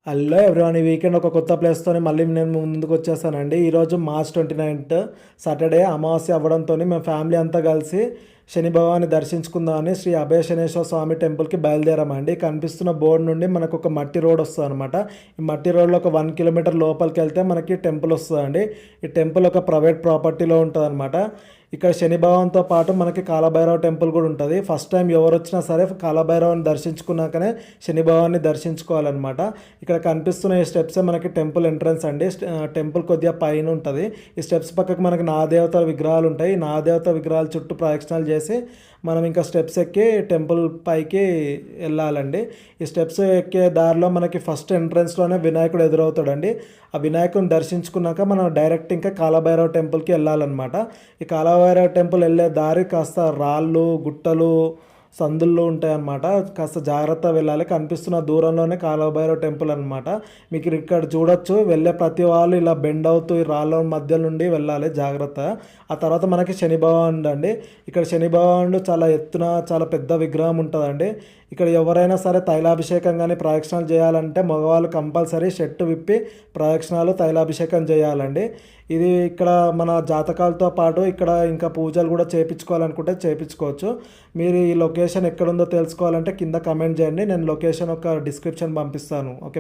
Hello everyone, ఈ weekend ఒక కొత్త ప్లేస్‌తోని మళ్ళీ నేను ముందుకు వచ్చేసానండి. ఈరోజు మార్చ్ 29 సాటర్డే అమావాస్య అవ్వడంతోని మేము ఫ్యామిలీ అంతా కలిసి శని భగవాన్ని దర్శించుకుందామని శ్రీ అభయ శనేశ్వర స్వామి టెంపుల్‌కి బయలుదేరామండి. కనిపిస్తున్న బోర్డ్ నుండి మనకు ఒక మట్టి రోడ్ వస్తదనమాట. ఈ మట్టి రోడ్‌లో ఒక 1 కిలోమీటర్ లోపలికెళ్తే మనకి టెంపుల్ వస్తదండి. ఈ టెంపుల్ ఒక ప్రైవేట్ ప్రాపర్టీలో ఉంటదనమాట. ఇక్కడ శని భగవాన్‌తో పాటు మనకి కాలభైరవ టెంపుల్ కూడా ఉంటది. ఫస్ట్ టైం ఎవరొచ్చినా సరే కాలభైరవుని దర్శించుకున్నాకనే శని భగవాన్ని దర్శించుకోవాలనమాట. ఇక్కడ కనిపిస్తున్న ఈ స్టెప్సే మనకి టెంపుల్ ఎంట్రన్స్ అండి. టెంపుల్ కొద్దిగా పైన ఉంటది. ఈ స్టెప్స్ పక్కకు మనకి నాగదేవతల విగ్రహాలు ఉంటాయి. ఈ నాగదేవత విగ్రహాల చుట్టూ ప్రదక్షిణాలు చేసి మనం ఇంకా స్టెప్స్ ఎక్కి టెంపుల్ పైకి వెళ్ళాలండి. ఈ స్టెప్స్ ఎక్కే దారిలో మనకి ఫస్ట్ ఎంట్రన్స్‌లోనే వినాయకుడు ఎదురవుతాడండి. ఆ వినాయకుడిని దర్శించుకున్నాక మనం డైరెక్ట్ ఇంకా కాలభైరవ టెంపుల్‌కి వెళ్ళాలన్నమాట. ఈ కాలభైరవ టెంపుల్ వెళ్ళే దారి కాస్త రాళ్ళు, గుట్టలు, సందుల్లో ఉంటాయన్నమాట. కాస్త జాగ్రత్తగా వెళ్ళాలి. కనిపిస్తున్న దూరంలోనే కాలభైరవ టెంపుల్ అనమాట. మీకు ఇక్కడ చూడొచ్చు. వెళ్ళే ప్రతి వాళ్ళు ఇలా బెండ్ అవుతూ ఈ రాళ్ళ మధ్య నుండి వెళ్ళాలి జాగ్రత్తగా. ఆ తర్వాత మనకి శని భగవానుడు అండి. ఇక్కడ శని భగవానుడు చాలా ఎత్తున చాలా పెద్ద విగ్రహం ఉంటుందండి. ఇక్కడ ఎవరైనా సరే తైలాభిషేకం కానీ ప్రదక్షిణాలు చేయాలంటే మగవాళ్ళు కంపల్సరీ షర్టు విప్పి ప్రదక్షిణాలు తైలాభిషేకం చేయాలండి. ఇది ఇక్కడ మన జాతకాలతో పాటు ఇక్కడ ఇంకా పూజలు కూడా చేయించుకోవాలనుకుంటే చేయించుకోవచ్చు. మీరు ఈ లొకేషన్ ఎక్కడుందో తెలుసుకోవాలంటే కింద కమెంట్ చేయండి. నేను లొకేషన్ ఒక డిస్క్రిప్షన్ పంపిస్తాను. ఓకే.